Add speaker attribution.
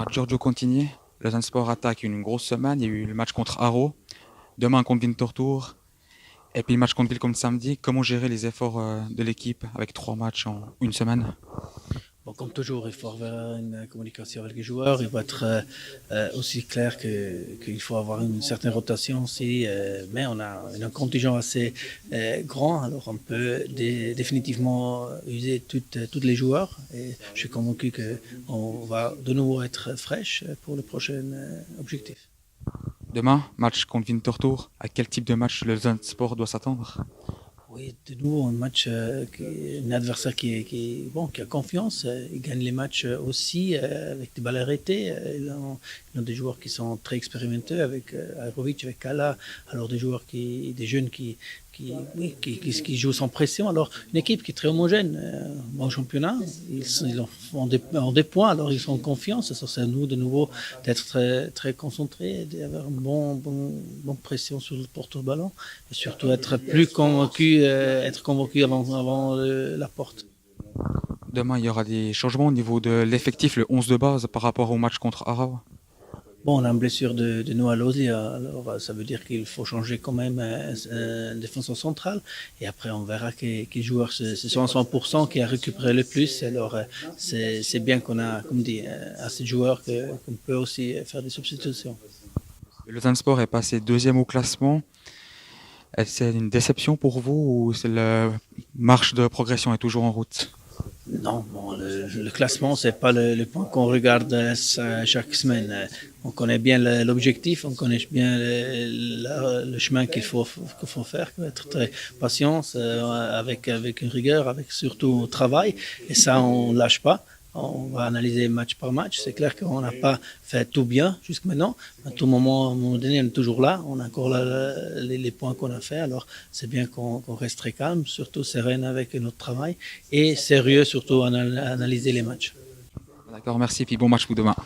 Speaker 1: à Giorgio Contini. Lausanne Sport attaque une grosse semaine. Il y a eu le match contre Haro, demain contre Winterthur, et puis le match contre Ville samedi. Comment gérer les efforts de l'équipe avec 3 matchs en une semaine?
Speaker 2: Bon, comme toujours, il faut avoir une communication avec les joueurs. Il faut être aussi clair qu'il faut avoir une certaine rotation aussi. Mais on a un contingent assez grand, alors on peut définitivement user tous les joueurs. Et je suis convaincu qu'on va de nouveau être fraîche pour le prochain objectif.
Speaker 1: Demain, match contre Winterthur. À quel type de match le Lausanne Sport doit s'attendre?
Speaker 2: Oui, de nouveau, un match, un adversaire qui a confiance. Il gagne les matchs aussi avec des balles arrêtées. Ils ont des joueurs qui sont très expérimentés avec Arovic, avec Kala. Alors des jeunes qui jouent sans pression. Alors une équipe qui est très homogène au championnat. Ils ont des points, alors ils sont en confiance. C'est à nous de nouveau d'être très, très concentrés, d'avoir une bonne pression sur le porte-ballon et surtout être plus convaincu, avant la porte.
Speaker 1: Demain, il y aura des changements au niveau de l'effectif, le 11 de base, par rapport au match contre Haro.
Speaker 2: Bon, on a une blessure de Noah Lozzi, alors ça veut dire qu'il faut changer quand même un défenseur central. Et après, on verra quels joueurs ce sont à 100% qui a récupéré le plus. Alors, c'est bien qu'on a, comme dit, assez de joueurs qu'on peut aussi faire des substitutions.
Speaker 1: Le Lausanne Sport est passé deuxième au classement. C'est une déception pour vous ou c'est la marche de progression est toujours en route?
Speaker 2: Non, bon, le classement, c'est pas le point qu'on regarde chaque semaine. On connaît bien l'objectif, on connaît bien le chemin qu'il faut faire, il faut être très patient, avec une rigueur, avec surtout au travail. Et ça, on lâche pas. On va analyser match par match. C'est clair qu'on n'a pas fait tout bien jusqu'à maintenant. À tout moment, à un moment donné, on est toujours là. On a encore les points qu'on a fait. Alors, c'est bien qu'on reste très calme, surtout sereine avec notre travail et sérieux surtout à analyser les matchs.
Speaker 1: D'accord, merci, puis bon match pour demain.